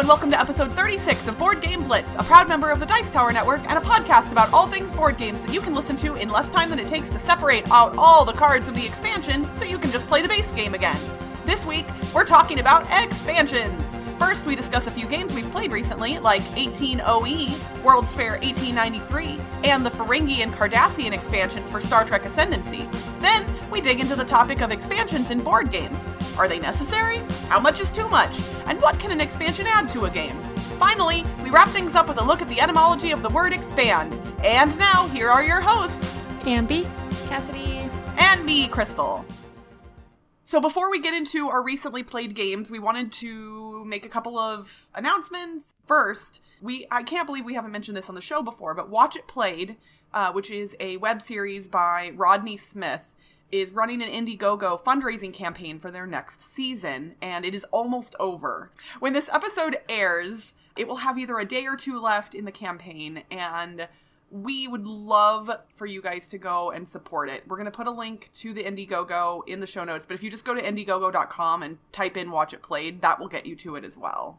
and welcome to episode 36 of Board Game Blitz, a proud member of the Dice Tower Network and a podcast about all things board games that you can listen to in less time than it takes to separate out all the cards from the expansion so you can just play the base game again. This week, we're talking about expansions. First, we discuss a few games we've played recently, like 18OE, World's Fair 1893, and the Ferengi and Cardassian expansions for Star Trek Ascendancy. Then, we dig into the topic of expansions in board games. Are they necessary? How much is too much? And what can an expansion add to a game? Finally, we wrap things up with a look at the etymology of the word expand. And now, here are your hosts, Ambie, Cassadi, and me, Crystal. So before we get into our recently played games, we wanted to make a couple of announcements. First, I can't believe we haven't mentioned this on the show before, but Watch It Played, which is a web series by Rodney Smith, is running an Indiegogo fundraising campaign for their next season, and it is almost over. When this episode airs, it will have either a day or two left in the campaign, and we would love for you guys to go and support it. We're going to put a link to the Indiegogo in the show notes, but if you just go to Indiegogo.com and type in Watch It Played, that will get you to it as well.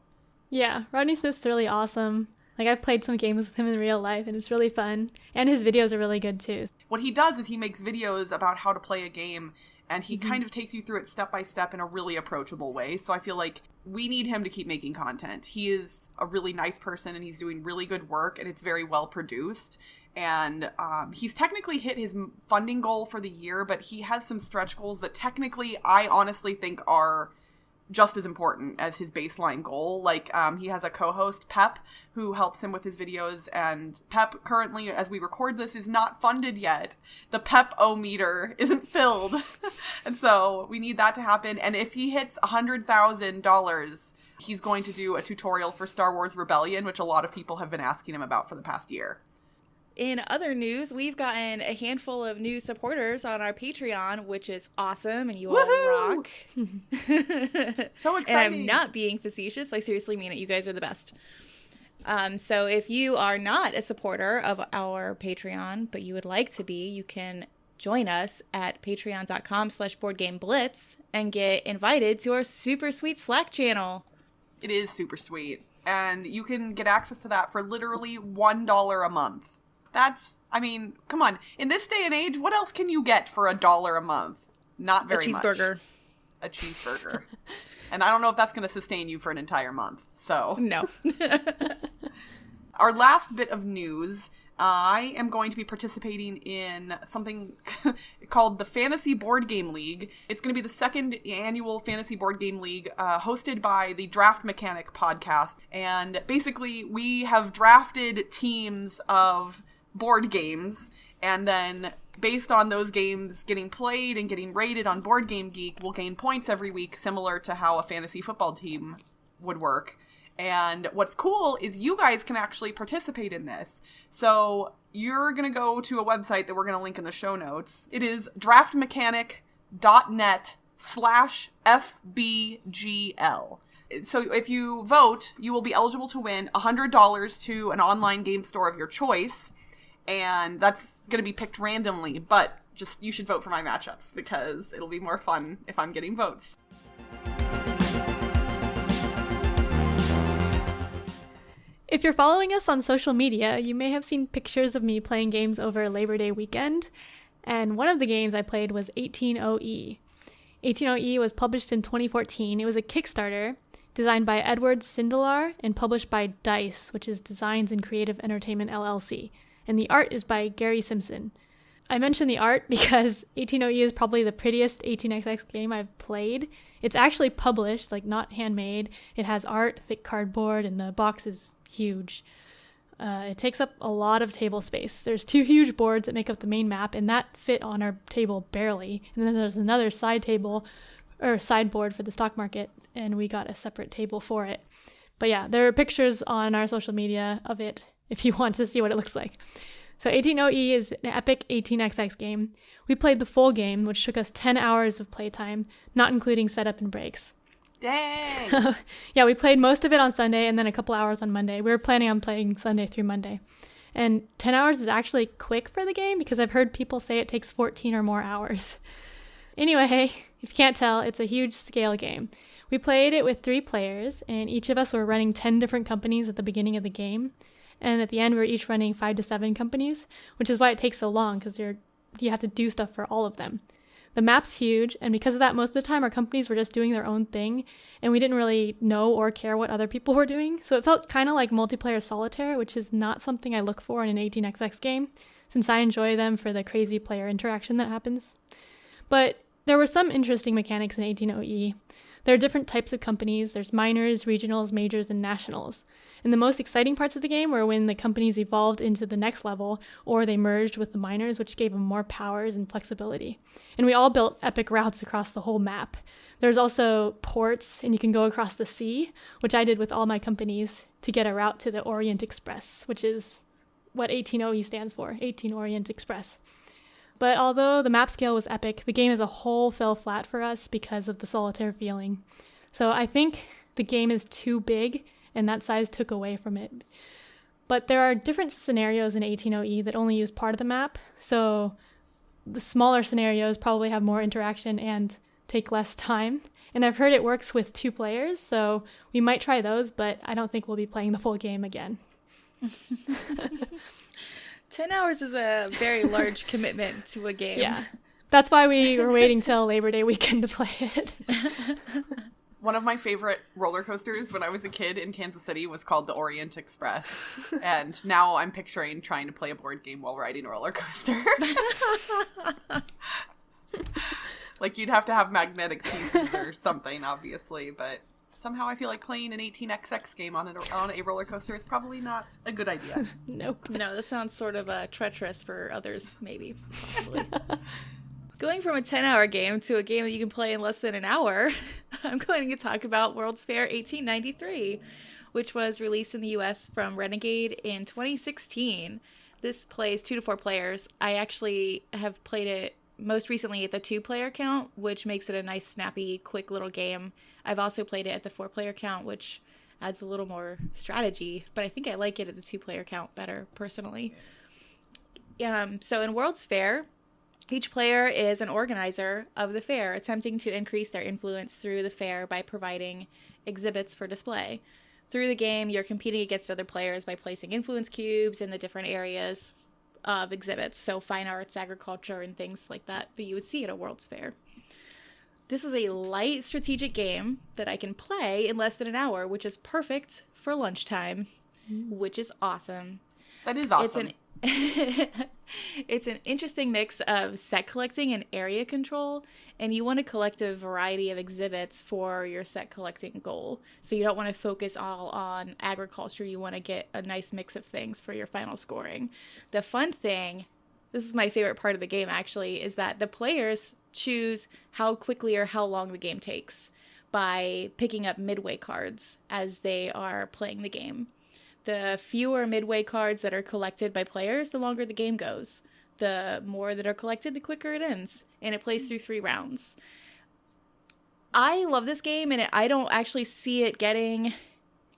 Yeah, Rodney Smith's really awesome. Like, I've played some games with him in real life, and it's really fun. And his videos are really good, too. What he does is he makes videos about how to play a game, and he kind of takes you through it step by step in a really approachable way. So I feel like we need him to keep making content. He is a really nice person, and he's doing really good work, and it's very well produced. And he's technically hit his funding goal for the year, but he has some stretch goals that technically I honestly think are just as important as his baseline goal. Like, he has a co-host, Pep, who helps him with his videos, and Pep currently, as we record this, is not funded yet. The Pep-O-meter isn't filled. And so we need that to happen. And if he hits $100,000, he's going to do a tutorial for Star Wars Rebellion, which a lot of people have been asking him about for the past year. In other news, we've gotten a handful of new supporters on our Patreon, which is awesome, and you all rock. So exciting. And I'm not being facetious. I seriously mean it. You guys are the best. So if you are not a supporter of our Patreon, but you would like to be, you can join us at patreon.com/boardgameblitz and get invited to our super sweet Slack channel. It is super sweet. And you can get access to that for literally $1 a month. That's, I mean, come on. In this day and age, what else can you get for $1 a month? Not very much. A cheeseburger. And I don't know if that's going to sustain you for an entire month. So. No. Our last bit of news, I am going to be participating in something called the Fantasy Board Game League. It's going to be the second annual Fantasy Board Game League, hosted by the Draft Mechanic podcast. And basically, we have drafted teams of board games, and then based on those games getting played and getting rated on Board Game Geek, we'll gain points every week, similar to how a fantasy football team would work. And what's cool is you guys can actually participate in this. So you're going to go to a website that we're going to link in the show notes. It is draftmechanic.net/FBGL. So if you vote, you will be eligible to win $100 to an online game store of your choice. And that's going to be picked randomly, but just you should vote for my matchups because it'll be more fun if I'm getting votes. If you're following us on social media, you may have seen pictures of me playing games over Labor Day weekend, and one of the games I played was 18OE. 18OE was published in 2014. It was a Kickstarter designed by Edward Sindelar and published by DICE, which is Designs and Creative Entertainment LLC. And the art is by Gary Simpson. I mention the art because 18OE is probably the prettiest 18xx game I've played. It's actually published, like not handmade. It has art, thick cardboard, and the box is huge. It takes up a lot of table space. There's 2 huge boards that make up the main map, and that fit on our table barely. And then there's another sideboard for the stock market, and we got a separate table for it. But yeah, there are pictures on our social media of it if you want to see what it looks like. So 18OE is an epic 18xx game. We played the full game, which took us 10 hours of playtime, not including setup and breaks. Dang! Yeah, we played most of it on Sunday and then a couple hours on Monday. We were planning on playing Sunday through Monday. And 10 hours is actually quick for the game because I've heard people say it takes 14 or more hours. Anyway, if you can't tell, it's a huge scale game. We played it with 3 players, and each of us were running 10 different companies at the beginning of the game. And at the end, we were each running 5 to 7 companies, which is why it takes so long, because you have to do stuff for all of them. The map's huge, and because of that, most of the time our companies were just doing their own thing, and we didn't really know or care what other people were doing. So it felt kind of like multiplayer solitaire, which is not something I look for in an 18xx game, since I enjoy them for the crazy player interaction that happens. But there were some interesting mechanics in 18OE. There are different types of companies. There's minors, regionals, majors, and nationals. And the most exciting parts of the game were when the companies evolved into the next level, or they merged with the minors, which gave them more powers and flexibility. And we all built epic routes across the whole map. There's also ports, and you can go across the sea, which I did with all my companies to get a route to the Orient Express, which is what 18OE stands for, 18 Orient Express. But although the map scale was epic, the game as a whole fell flat for us because of the solitaire feeling. So I think the game is too big, and that size took away from it. But there are different scenarios in 18OE that only use part of the map, so the smaller scenarios probably have more interaction and take less time. And I've heard it works with 2 players, so we might try those, but I don't think we'll be playing the full game again. 10 hours is a very large commitment to a game. Yeah. That's why we were waiting till Labor Day weekend to play it. One of my favorite roller coasters when I was a kid in Kansas City was called the Orient Express. And now I'm picturing trying to play a board game while riding a roller coaster. Like, you'd have to have magnetic pieces or something, obviously, but somehow I feel like playing an 18xx game on a roller coaster is probably not a good idea. Nope. No, this sounds sort of treacherous for others, maybe, possibly. Going from a 10-hour game to a game that you can play in less than an hour, I'm going to talk about World's Fair 1893, which was released in the US from Renegade in 2016. This plays 2 to 4 players. I actually have played it most recently at the 2-player count, which makes it a nice, snappy, quick little game. I've also played it at the 4-player count, which adds a little more strategy, but I think I like it at the 2-player count better, personally. So in World's Fair, each player is an organizer of the fair, attempting to increase their influence through the fair by providing exhibits for display. Through the game, you're competing against other players by placing influence cubes in the different areas of exhibits, so fine arts, agriculture, and things like that you would see at a World's Fair. This is a light strategic game that I can play in less than an hour, which is perfect for lunchtime, which is awesome. That is awesome. It's an interesting mix of set collecting and area control, and you want to collect a variety of exhibits for your set collecting goal. So you don't want to focus all on agriculture. You want to get a nice mix of things for your final scoring. The fun thing, this is my favorite part of the game actually, is that the players choose how quickly or how long the game takes by picking up midway cards as they are playing the game. The fewer midway cards that are collected by players, the longer the game goes. The more that are collected, the quicker it ends. And it plays through 3 rounds. I love this game, and I don't actually see it getting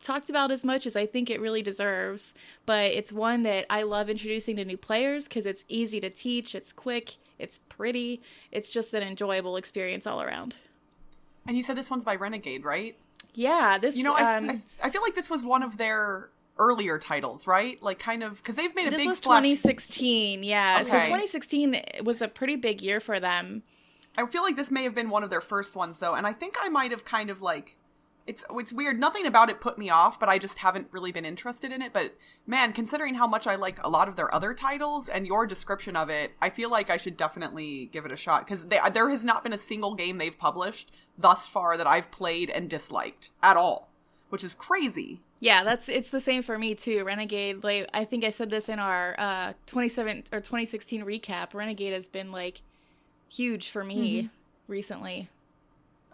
talked about as much as I think it really deserves. But it's one that I love introducing to new players because it's easy to teach, it's quick, it's pretty. It's just an enjoyable experience all around. And you said this one's by Renegade, right? Yeah, this... I feel like this was one of their earlier titles, right? Like, kind of, because they've made a big splash. This was 2016, yeah. Okay. So 2016 was a pretty big year for them. I feel like this may have been one of their first ones, though, and I think I might have kind of, like, it's weird. Nothing about it put me off, but I just haven't really been interested in it. But, man, considering how much I like a lot of their other titles and your description of it, I feel like I should definitely give it a shot, because there has not been a single game they've published thus far that I've played and disliked at all, which is crazy. Yeah, it's the same for me too. Renegade, like, I think I said this in our 2016 recap. Renegade has been like huge for me recently.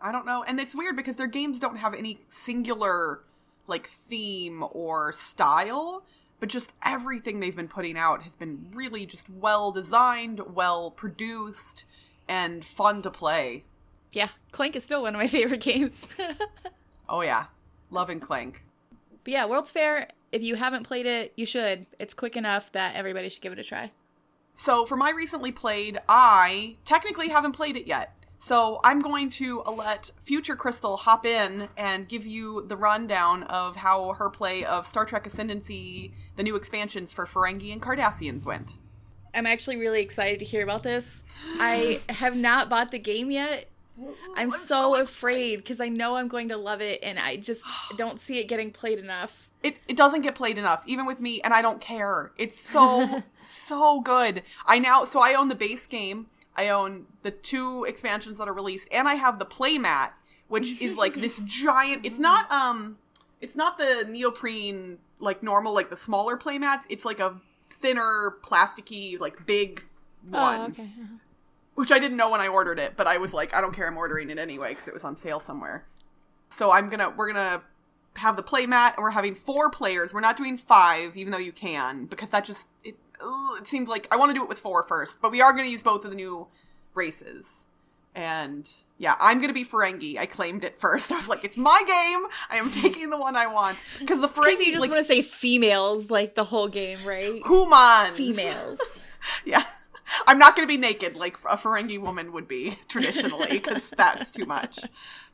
I don't know, and it's weird because their games don't have any singular like theme or style, but just everything they've been putting out has been really just well designed, well produced, and fun to play. Yeah, Clank is still one of my favorite games. Oh yeah, loving Clank. But yeah, World's Fair, if you haven't played it, you should. It's quick enough that everybody should give it a try. So for my recently played, I technically haven't played it yet. So I'm going to let Future Crystal hop in and give you the rundown of how her play of Star Trek Ascendancy, the new expansions for Ferengi and Cardassians went. I'm actually really excited to hear about this. I have not bought the game yet. I'm so afraid because I know I'm going to love it and I just don't see it getting played enough. It doesn't get played enough, even with me, and I don't care. It's so, so good. I own the base game. I own the 2 expansions that are released, and I have the playmat, which is like this giant. It's not the neoprene like normal, like the smaller playmats. It's like a thinner, plasticky, like big one. Oh, okay. Uh-huh. Which I didn't know when I ordered it, but I was like, I don't care, I'm ordering it anyway because it was on sale somewhere. So we're gonna have the playmat, and we're having 4 players. We're not doing 5, even though you can, because that just it seems like I want to do it with 4 first, but we are going to use both of the new races. And yeah, I'm going to be Ferengi. I claimed it first. I was like, it's my game. I am taking the one I want. Because the Ferengi, you just want to say females like the whole game, right? Humans. Females. Yeah. I'm not going to be naked like a Ferengi woman would be traditionally, because that's too much.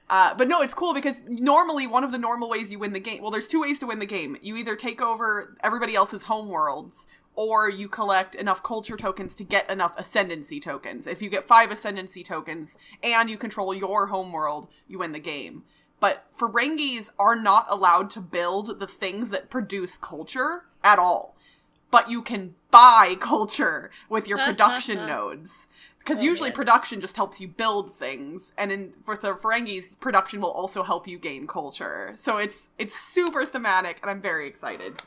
But no, it's cool because normally one of the normal ways you win the game, well, there's 2 ways to win the game. You either take over everybody else's homeworlds, or you collect enough culture tokens to get enough ascendancy tokens. If you get 5 ascendancy tokens and you control your homeworld, you win the game. But Ferengis are not allowed to build the things that produce culture at all. But you can buy culture with your production nodes. Because usually production just helps you build things. And for the Ferengis, production will also help you gain culture. So it's super thematic, and I'm very excited.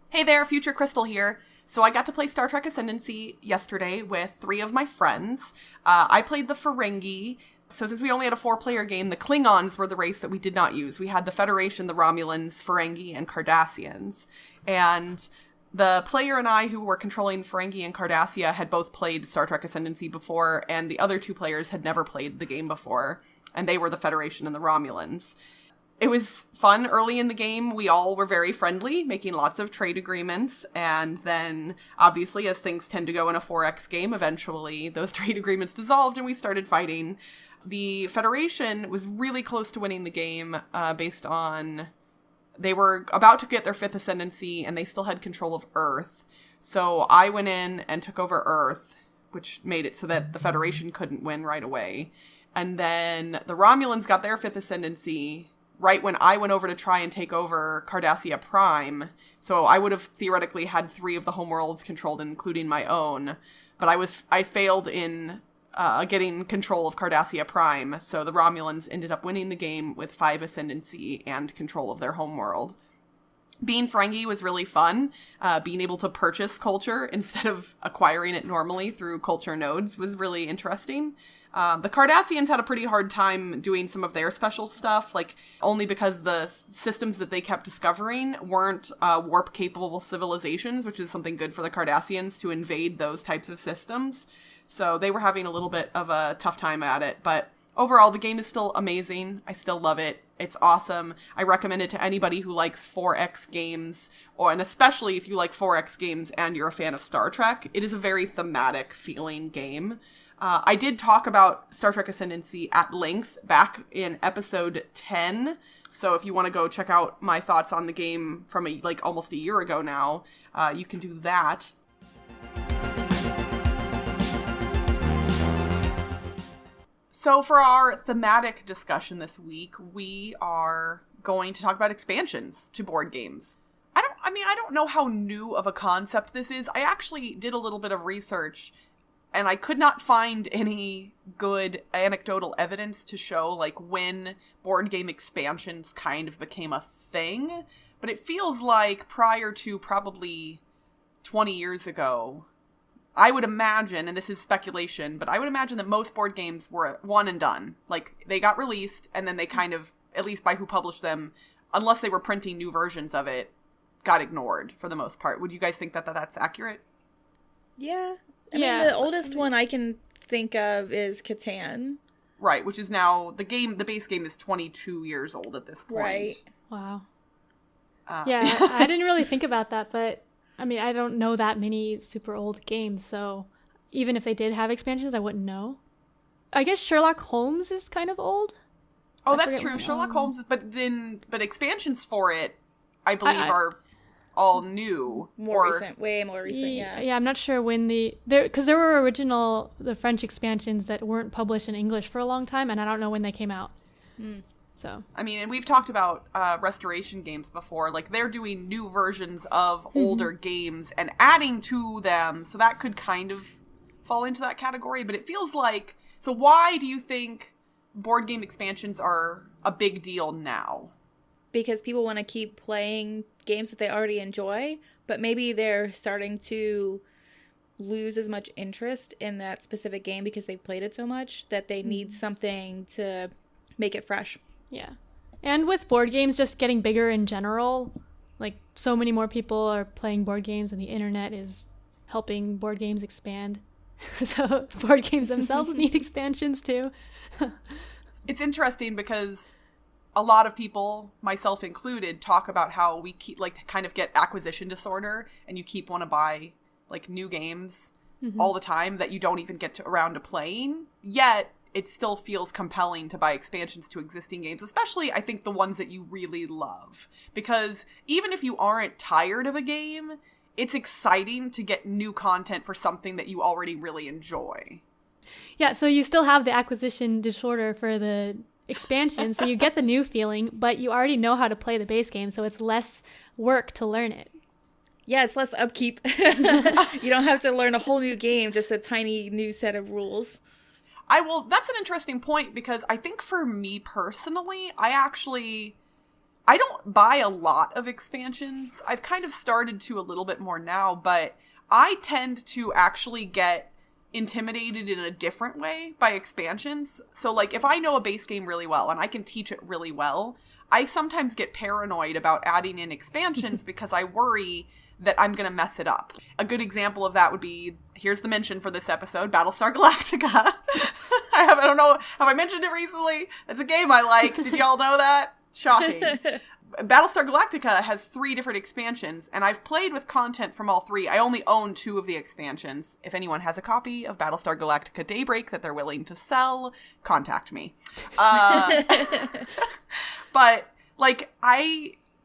Hey there, Future Crystal here. So I got to play Star Trek Ascendancy yesterday with 3 of my friends. I played the Ferengi. So since we only had a 4-player game, the Klingons were the race that we did not use. We had the Federation, the Romulans, Ferengi, and Cardassians. And the player and I who were controlling Ferengi and Cardassia had both played Star Trek Ascendancy before, and the other 2 players had never played the game before, and they were the Federation and the Romulans. It was fun early in the game. We all were very friendly, making lots of trade agreements. And then, obviously, as things tend to go in a 4X game, eventually those trade agreements dissolved and we started fighting. The Federation was really close to winning the game based on... They were about to get their 5th Ascendancy and they still had control of Earth. So I went in and took over Earth, which made it so that the Federation couldn't win right away. And then the Romulans got their 5th Ascendancy right when I went over to try and take over Cardassia Prime. So I would have theoretically had 3 of the homeworlds controlled, including my own. But I failed in getting control of Cardassia Prime. So the Romulans ended up winning the game with 5 Ascendancy and control of their homeworld. Being Ferengi was really fun. Being able to purchase culture instead of acquiring it normally through culture nodes was really interesting. The Cardassians had a pretty hard time doing some of their special stuff, like only because the systems that they kept discovering weren't warp-capable civilizations, which is something good for the Cardassians to invade those types of systems. So they were having a little bit of a tough time at it, but overall the game is still amazing. I still love it. It's awesome. I recommend it to anybody who likes 4X games, and especially if you like 4X games and you're a fan of Star Trek. It is a very thematic feeling game. I did talk about Star Trek Ascendancy at length back in episode 10. So if you want to go check out my thoughts on the game from almost a year ago now, you can do that. So for our thematic discussion this week, we are going to talk about expansions to board games. I don't know how new of a concept this is. I actually did a little bit of research and I could not find any good anecdotal evidence to show when board game expansions kind of became a thing. But it feels like prior to probably 20 years ago, I would imagine, and this is speculation, but I would imagine that most board games were one and done. They got released, and then they kind of, at least by who published them, unless they were printing new versions of it, got ignored for the most part. Would you guys think that that's accurate? Yeah. I mean, the oldest one I can think of is Catan. Right, which is now, the base game is 22 years old at this point. Right. Wow. Yeah, I didn't really think about that, but I mean, I don't know that many super old games, so even if they did have expansions, I wouldn't know. I guess Sherlock Holmes is kind of old. Oh, that's true. Sherlock Holmes, but expansions for it, I believe, are all new. Recent, way more recent, yeah. Yeah, I'm not sure when because there were the French expansions that weren't published in English for a long time, and I don't know when they came out. So. I mean, and we've talked about restoration games before. Like, they're doing new versions of older games and adding to them, so that could kind of fall into that category. But it feels like... So why do you think board game expansions are a big deal now? Because people want to keep playing games that they already enjoy, but maybe they're starting to lose as much interest in that specific game because they've played it so much that they need something to make it fresh. Yeah. And with board games just getting bigger in general, like so many more people are playing board games and the internet is helping board games expand. So board games themselves need expansions too. It's interesting because a lot of people, myself included, talk about how we keep kind of get acquisition disorder and you keep want to buy like new games all the time that you don't even get around to playing. Yet it still feels compelling to buy expansions to existing games, especially I think the ones that you really love. Because even if you aren't tired of a game, it's exciting to get new content for something that you already really enjoy. Yeah, so you still have the acquisition disorder for the expansion, so you get the new feeling, but you already know how to play the base game, so it's less work to learn it. Yeah, it's less upkeep. You don't have to learn a whole new game, just a tiny new set of rules. That's an interesting point, because I think for me personally, I don't buy a lot of expansions. I've kind of started to a little bit more now, but I tend to actually get intimidated in a different way by expansions. So like if I know a base game really well and I can teach it really well, I sometimes get paranoid about adding in expansions because I worry that I'm going to mess it up. A good example of that would be, here's the mention for this episode, Battlestar Galactica. I don't know, have I mentioned it recently? It's a game I like. Did y'all know that? Shocking. Battlestar Galactica has 3 different expansions, and I've played with content from all 3. I only own 2 of the expansions. If anyone has a copy of Battlestar Galactica Daybreak that they're willing to sell, contact me. But, like,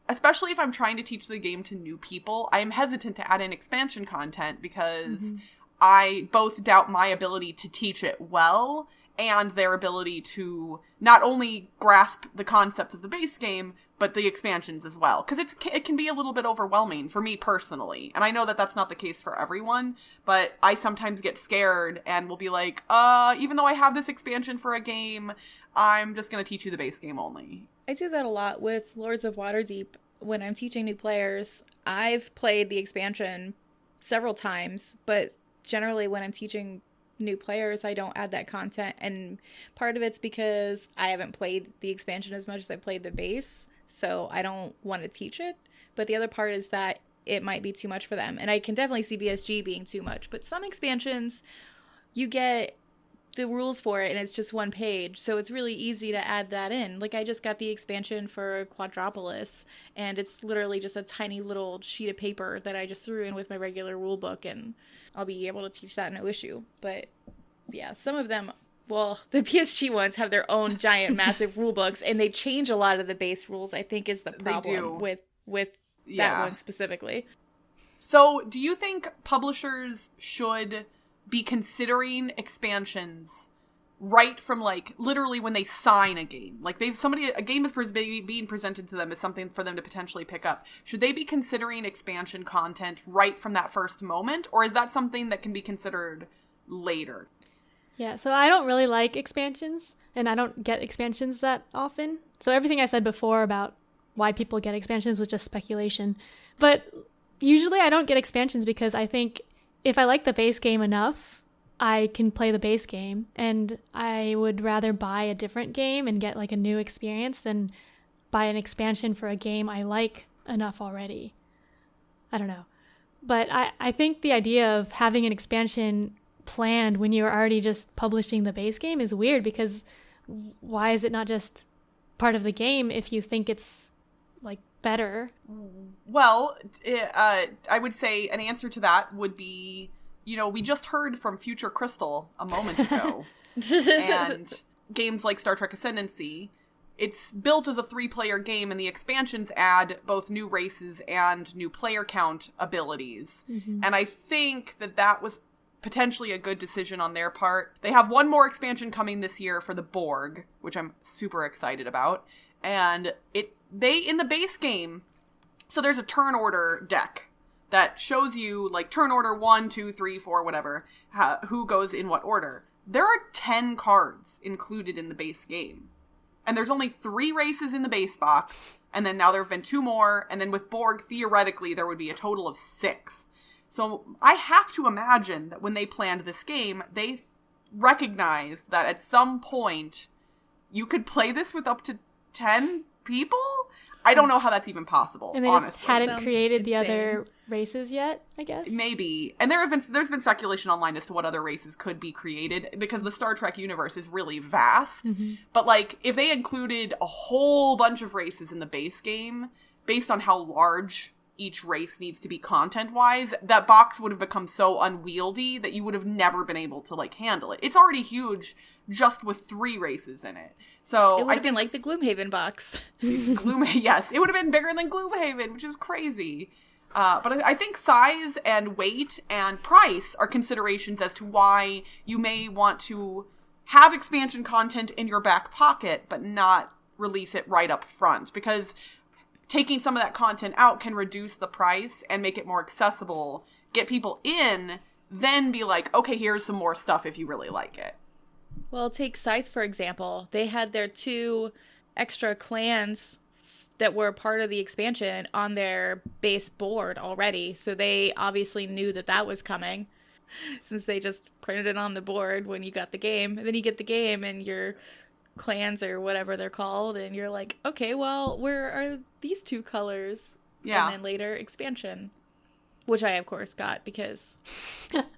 especially if I'm trying to teach the game to new people, I am hesitant to add in expansion content because I both doubt my ability to teach it well and their ability to not only grasp the concepts of the base game, but the expansions as well. Because it can be a little bit overwhelming for me personally. And I know that that's not the case for everyone, but I sometimes get scared and will be like, even though I have this expansion for a game, I'm just going to teach you the base game only. I do that a lot with Lords of Waterdeep. When I'm teaching new players, I've played the expansion several times, but generally when I'm teaching new players, I don't add that content, and part of it's because I haven't played the expansion as much as I played the base, so I don't want to teach it. But the other part is that it might be too much for them, and I can definitely see BSG being too much. But some expansions, you get the rules for it and it's just 1 page, so it's really easy to add that in. Like, I just got the expansion for Quadropolis, and it's literally just a tiny little sheet of paper that I just threw in with my regular rule book, and I'll be able to teach that no issue. But yeah, some of them, well, the PSG ones have their own giant massive rule books, and they change a lot of the base rules, I think, is the problem with that one specifically. So do you think publishers should be considering expansions right from, like, literally when they sign a game? Like, a game is being presented to them as something for them to potentially pick up. Should they be considering expansion content right from that first moment, or is that something that can be considered later? Yeah, so I don't really like expansions, and I don't get expansions that often. So everything I said before about why people get expansions was just speculation. But usually I don't get expansions because I think if I like the base game enough, I can play the base game, and I would rather buy a different game and get like a new experience than buy an expansion for a game I like enough already. I don't know. But I think the idea of having an expansion planned when you're already just publishing the base game is weird, because why is it not just part of the game if you think it's like better? Well, I would say an answer to that would be we just heard from Future Crystal a moment ago, and games like Star Trek Ascendancy, it's built as a 3-player game, and the expansions add both new races and new player count abilities. Mm-hmm. And I think that was potentially a good decision on their part. They have one more expansion coming this year for the Borg, which I'm super excited about. And they in the base game, so there's a turn order deck that shows you, like, turn order 1, 2, 3, 4, whatever, who goes in what order. There are 10 cards included in the base game. And there's only 3 races in the base box, and then now there have been 2 more, and then with Borg, theoretically, there would be a total of 6. So I have to imagine that when they planned this game, they recognized that at some point, you could play this with up to 10 people? I don't know how that's even possible, and they honestly. Just hadn't created the other races yet, I guess? Maybe. And there's been speculation online as to what other races could be created, because the Star Trek universe is really vast. Mm-hmm. But, like, if they included a whole bunch of races in the base game, based on how large each race needs to be content-wise, that box would have become so unwieldy that you would have never been able to, like, handle it. It's already huge just with 3 races in it. So it would have been like the Gloomhaven box. Yes, it would have been bigger than Gloomhaven, which is crazy. But I think size and weight and price are considerations as to why you may want to have expansion content in your back pocket, but not release it right up front. Because taking some of that content out can reduce the price and make it more accessible, get people in, then be like, okay, here's some more stuff if you really like it. Well, take Scythe, for example. They had their 2 extra clans that were part of the expansion on their base board already. So they obviously knew that was coming, since they just printed it on the board when you got the game. And then you get the game and your clans or whatever they're called, and you're like, okay, well, where are these 2 colors? Yeah. And then later expansion, which I, of course, got because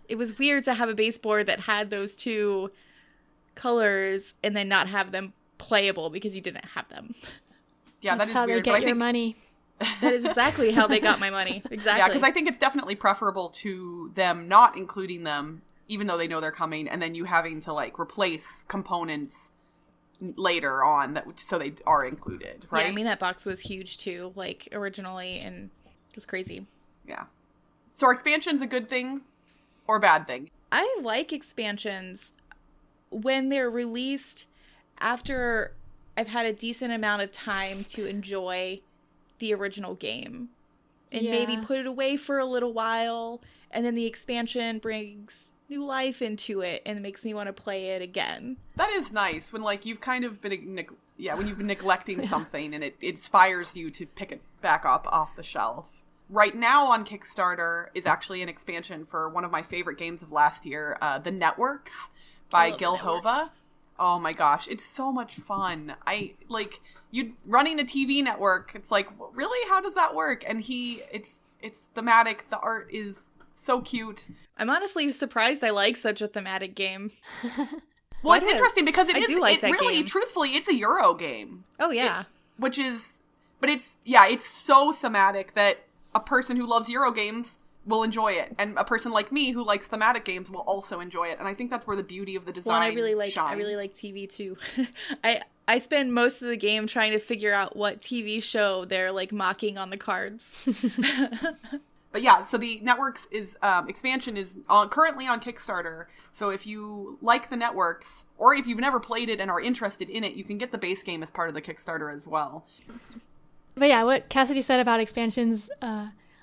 it was weird to have a base board that had those 2 colors and then not have them playable because you didn't have them. Yeah, that's that is how weird. They get your money. That is exactly how they got my money. Exactly. Yeah, because I think it's definitely preferable to them not including them, even though they know they're coming, and then you having to, like, replace components later on so they are included, right? Yeah, I mean, that box was huge too, like, originally, and it was crazy. Yeah. So are expansions a good thing or a bad thing? I like expansions when they're released after I've had a decent amount of time to enjoy the original game. And maybe put it away for a little while, and then the expansion brings new life into it and makes me want to play it again. That is nice when, like, you've kind of been when you've been neglecting something and it inspires you to pick it back up off the shelf. Right now on Kickstarter is actually an expansion for one of my favorite games of last year, The Networks by Gil Hova. Oh my gosh, it's so much fun. You running a TV network, it's like, really? How does that work? And it's thematic. The art is so cute. I'm honestly surprised I like such a thematic game. Well, it's interesting because game. Truthfully, it's a Euro game. Oh, yeah. It's so thematic that a person who loves Euro games will enjoy it, and a person like me who likes thematic games will also enjoy it. And I think that's where the beauty of the design shines. I really like TV too. I spend most of the game trying to figure out what TV show they're, like, mocking on the cards. But yeah, so the Networks expansion is currently on Kickstarter. So if you like the Networks, or if you've never played it and are interested in it, you can get the base game as part of the Kickstarter as well. But yeah, what Cassadi said about expansions,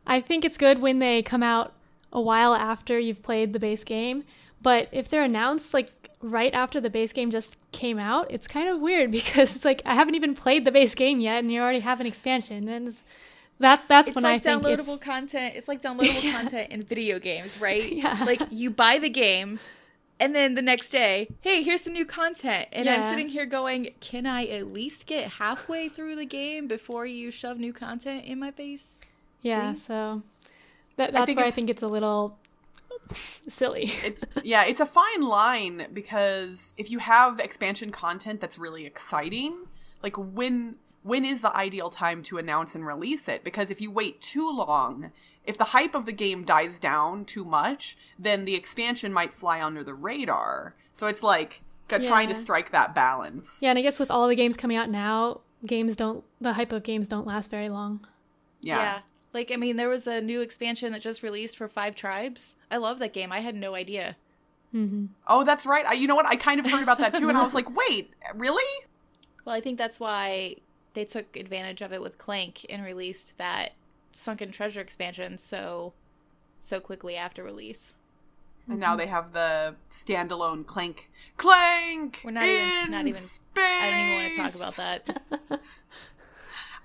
I think it's good when they come out a while after you've played the base game. But if they're announced, like, right after the base game just came out, it's kind of weird because it's like, I haven't even played the base game yet and you already have an expansion. And that's when I think downloadable content. It's like downloadable content in video games, right? Yeah. Like, you buy the game, and then the next day, hey, here's some new content. And I'm sitting here going, can I at least get halfway through the game before you shove new content in my face? Yeah, please? So that's where I think it's a little silly. It's a fine line, because if you have expansion content that's really exciting, like when when is the ideal time to announce and release it? Because if you wait too long, if the hype of the game dies down too much, then the expansion might fly under the radar. So it's like trying to strike that balance. Yeah, and I guess with all the games coming out now, the hype of games don't last very long. Yeah. Like, I mean, there was a new expansion that just released for 5 Tribes. I love that game. I had no idea. Mm-hmm. Oh, that's right. You know what? I kind of heard about that too, and I was like, wait, really? Well, I think that's why they took advantage of it with Clank and released that Sunken Treasure expansion so quickly after release. And now they have the standalone Clank. Clank! We're not even space! I don't even want to talk about that.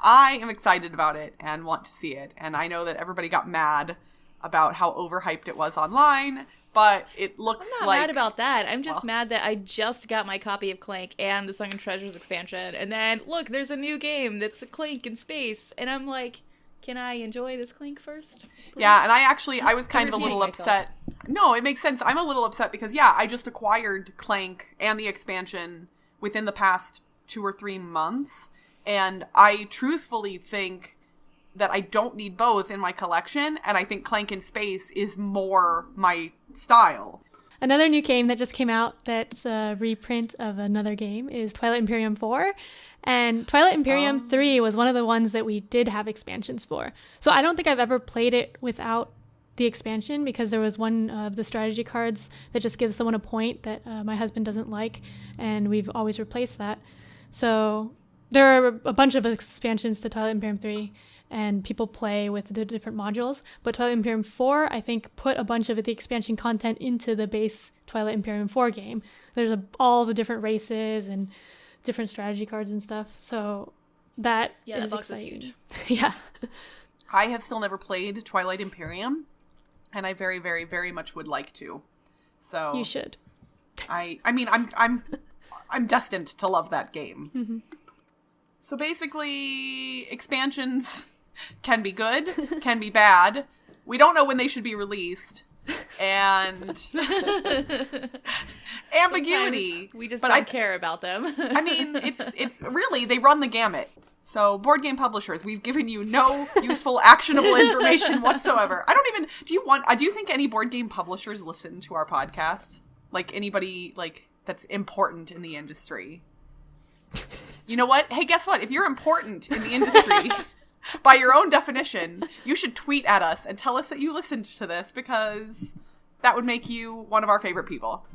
I am excited about it and want to see it. And I know that everybody got mad about how overhyped it was online, but it looks I'm not like... mad about that. I'm just mad that I just got my copy of Clank and the Sunken Treasures expansion. And then, look, there's a new game that's a Clank in space. And I'm like, can I enjoy this Clank first? Please? Yeah, and I was kind of a little upset. No, it makes sense. I'm a little upset because, I just acquired Clank and the expansion within the past 2 or 3 months. And I truthfully think that I don't need both in my collection. And I think Clank in Space is more my style. Another new game that just came out that's a reprint of another game is Twilight Imperium 4. And Twilight Imperium 3 was one of the ones that we did have expansions for. So I don't think I've ever played it without the expansion, because there was one of the strategy cards that just gives someone a point that my husband doesn't like, and we've always replaced that. So there are a bunch of expansions to Twilight Imperium 3, and people play with the different modules. But Twilight Imperium 4, I think, put a bunch of the expansion content into the base Twilight Imperium 4 game. There's all the different races and different strategy cards and stuff. So that is box exciting. is huge. Yeah. I have still never played Twilight Imperium, and I very, very, very much would like to. So You should. I mean, I'm destined to love that game. Mm-hmm. So basically, expansions can be good, can be bad. We don't know when they should be released. And ambiguity. Sometimes we just don't care about them. I mean, it's really, they run the gamut. So board game publishers, we've given you no useful, actionable information whatsoever. Do you think any board game publishers listen to our podcast? Like anybody that's important in the industry? You know what? Hey, guess what? If you're important in the industry, by your own definition, you should tweet at us and tell us that you listened to this, because that would make you one of our favorite people.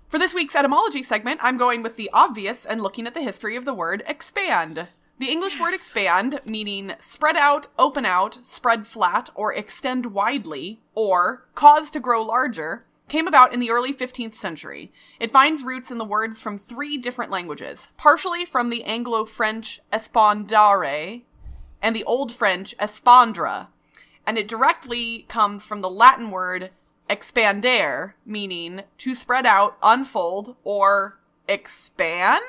For this week's etymology segment, I'm going with the obvious and looking at the history of the word expand. The English word expand, meaning spread out, open out, spread flat, or extend widely, or cause to grow larger, came about in the early 15th century. It finds roots in the words from 3 different languages, partially from the Anglo-French espandare and the Old French espandre, and it directly comes from the Latin word expandere, meaning to spread out, unfold, or expand.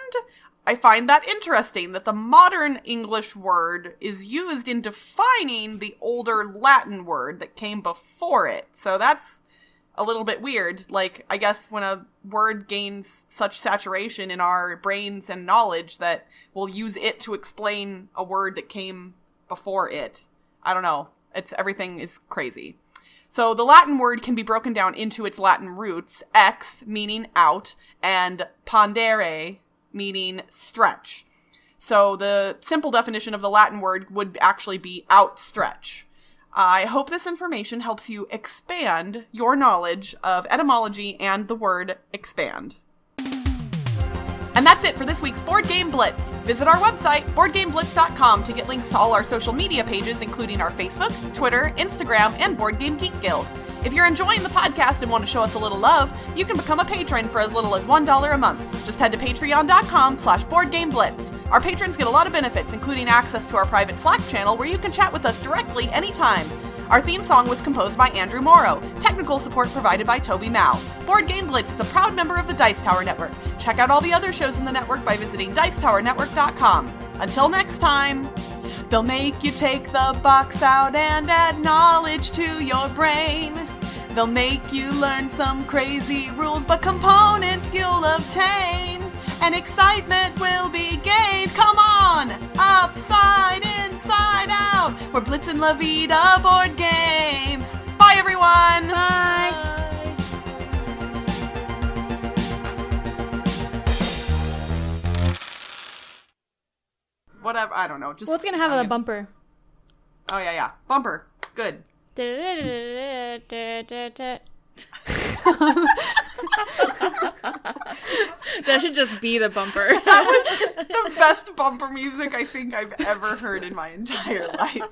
I find that interesting that the modern English word is used in defining the older Latin word that came before it. So that's a little bit weird. Like, I guess when a word gains such saturation in our brains and knowledge that we'll use it to explain a word that came before it. I don't know. Everything is crazy. So the Latin word can be broken down into its Latin roots, ex, meaning out, and pandere, meaning stretch. So the simple definition of the Latin word would actually be outstretch. I hope this information helps you expand your knowledge of etymology and the word expand. And that's it for this week's Board Game Blitz. Visit our website, boardgameblitz.com, to get links to all our social media pages, including our Facebook, Twitter, Instagram, and Board Game Geek Guild. If you're enjoying the podcast and want to show us a little love, you can become a patron for as little as $1 a month. Just head to patreon.com/boardgameblitz. Our patrons get a lot of benefits, including access to our private Slack channel where you can chat with us directly anytime. Our theme song was composed by Andrew Morrow. Technical support provided by Toby Mao. Board Game Blitz is a proud member of the Dice Tower Network. Check out all the other shows in the network by visiting dicetowernetwork.com. Until next time, they'll make you take the box out and add knowledge to your brain. They'll make you learn some crazy rules, but components you'll obtain, and excitement will be gained. Come on! Upside, inside out! We're Blitzen La Vida board games! Bye, everyone! Bye! Whatever, I don't know. Just What's gonna have a bumper? Oh, yeah. Bumper. Good. That should just be the bumper. That was the best bumper music I think I've ever heard in my entire life.